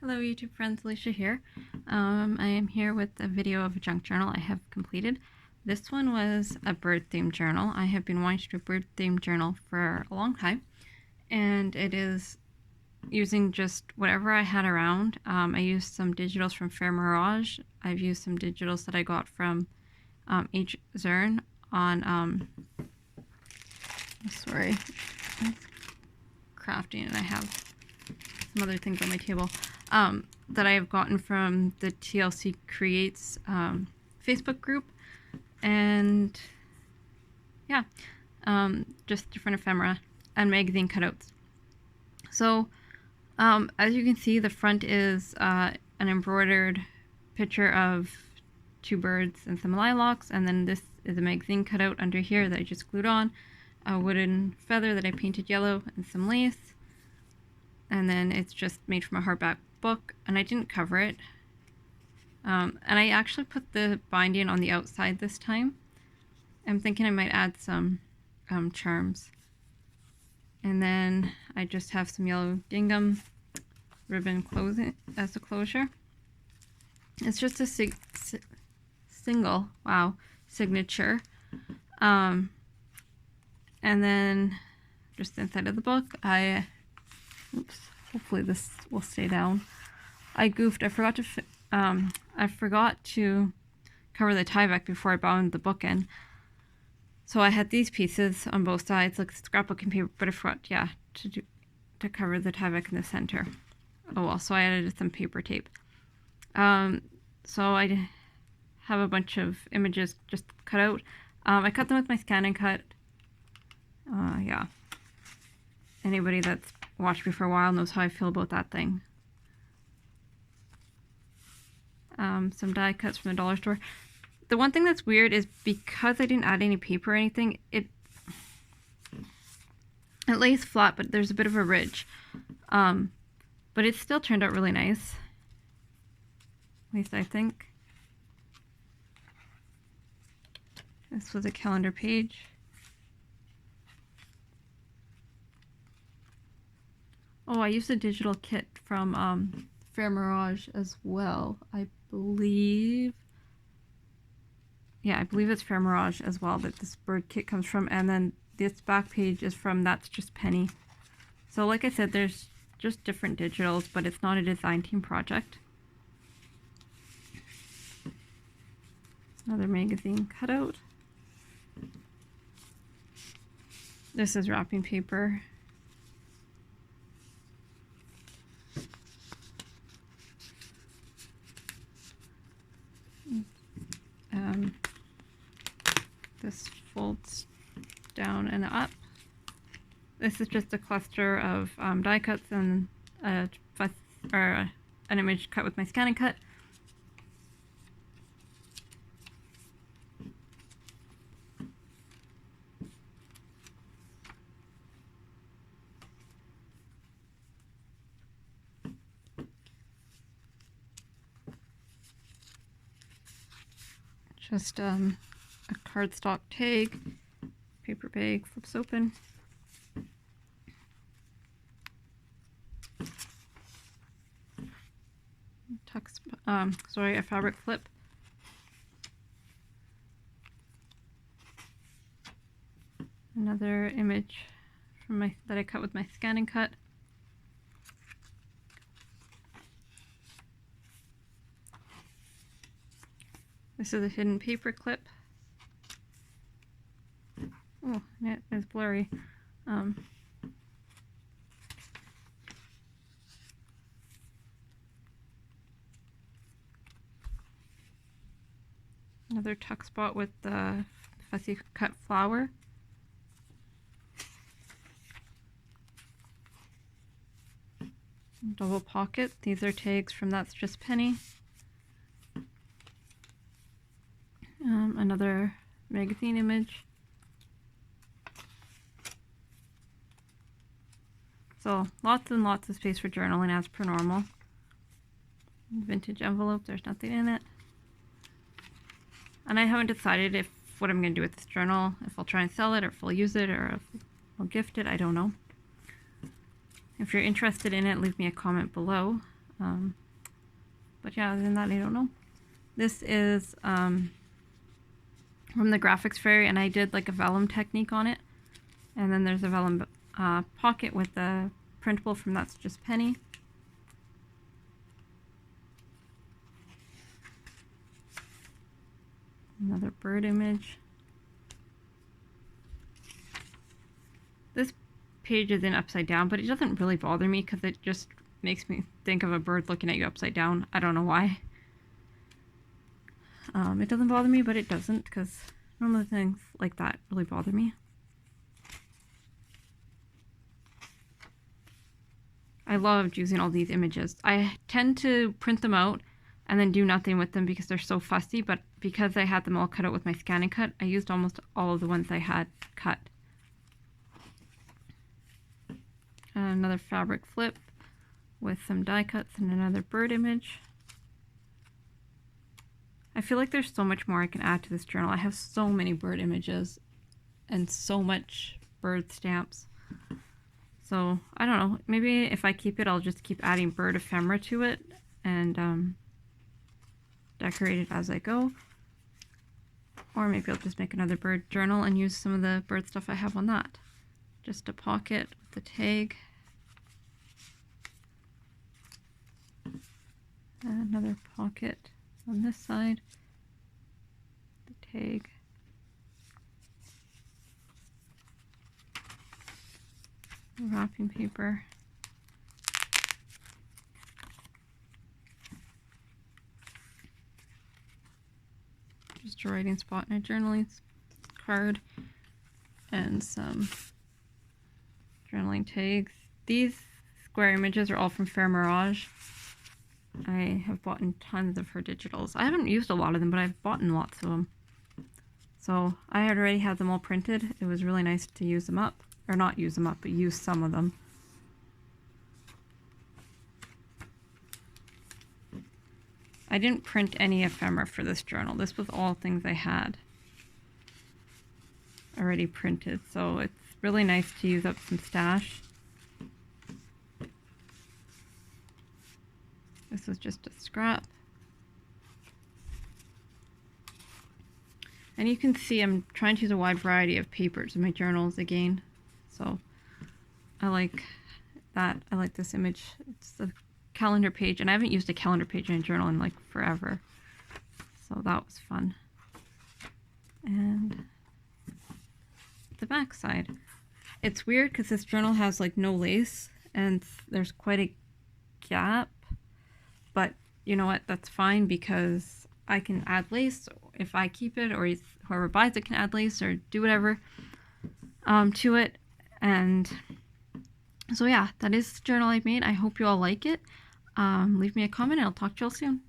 Hello YouTube friends, Alicia here. I am here with a video of a junk journal I have completed. This one was a bird themed journal. I have been wanting to do a bird themed journal for a long time, and it is using just whatever I had around. I used some digitals from Fair Mirage. I've used some digitals that I got from H. Zern on sorry, crafting, and I have some other things on my table that I have gotten from the TLC Creates Facebook group, and yeah, just different ephemera and magazine cutouts. So as you can see, the front is an embroidered picture of two birds and some lilacs, and then this is a magazine cutout under here that I just glued on, a wooden feather that I painted yellow, and some lace. And then it's just made from a hardback book, and I didn't cover it. And I actually put the binding on the outside this time. I'm thinking I might add some charms. And then I just have some yellow gingham ribbon closing as a closure. It's just a single, wow, signature. And then just inside of the book, oops, hopefully this will stay down. I goofed. I forgot to cover the tie back before I bound the book in. So I had these pieces on both sides, like scrapbooking paper, but I forgot, yeah, to cover the tie back in the center. Oh well, so I added some paper tape. So I have a bunch of images just cut out. I cut them with my scan and cut. Yeah. Anybody that's watched me for a while knows how I feel about that thing. Some die cuts from the dollar store. The one thing that's weird is because I didn't add any paper or anything, it lays flat, but there's a bit of a ridge. But it still turned out really nice. At least I think. This was a calendar page. Oh, I used a digital kit from Fair Mirage as well, I believe. Yeah, I believe it's Fair Mirage as well that this bird kit comes from. And then this back page is from That's Just Penny. So like I said, there's just different digitals, but it's not a design team project. Another magazine cutout. This is wrapping paper. This folds down and up. This is just a cluster of die cuts and an image cut with my scan and cut. Just a cardstock tag, paper bag, flips open. A fabric flip. Another image from that I cut with my scan and cut. This is a hidden paper clip. Oh, it is blurry. Another tuck spot with the fussy cut flower. Double pocket. These are tags from That's Just Penny. Another magazine image. So lots and lots of space for journaling as per normal. Vintage envelope, there's nothing in it. And I haven't decided what I'm going to do with this journal, if I'll try and sell it, or if I'll use it, or if I'll gift it, I don't know. If you're interested in it, leave me a comment below. But yeah, other than that, I don't know. This is from the Graphics Fairy, and I did like a vellum technique on it. And then there's a vellum pocket with the printable from That's Just Penny. Another bird image. This page is in upside down, but it doesn't really bother me because it just makes me think of a bird looking at you upside down. I don't know why. It doesn't bother me, but it doesn't, because normally things like that really bother me. I loved using all these images. I tend to print them out and then do nothing with them because they're so fussy, but because I had them all cut out with my scanning cut, I used almost all of the ones I had cut. Another fabric flip with some die cuts and another bird image. I feel like there's so much more I can add to this journal. I have so many bird images and so much bird stamps. So I don't know, maybe if I keep it, I'll just keep adding bird ephemera to it and decorate it as I go. Or maybe I'll just make another bird journal and use some of the bird stuff I have on that. Just a pocket with the tag. And another pocket on this side. The tag. Wrapping paper. Just a writing spot and a journaling card. And some journaling tags. These square images are all from Fair Mirage. I have bought tons of her digitals. I haven't used a lot of them, but I've bought lots of them. So I had already had them all printed. It was really nice to use them up. Or not use them up, but use some of them. I didn't print any ephemera for this journal. This was all things I had already printed. So it's really nice to use up some stash. This was just a scrap. And you can see I'm trying to use a wide variety of papers in my journals again. So I like that. I like this image. It's the calendar page, and I haven't used a calendar page in a journal in like forever. So that was fun. And the back side. It's weird because this journal has like no lace and there's quite a gap. But you know what? That's fine because I can add lace if I keep it, or whoever buys it can add lace or do whatever to it. And so yeah, that is the journal I've made. I hope you all like it. Leave me a comment and I'll talk to you all soon.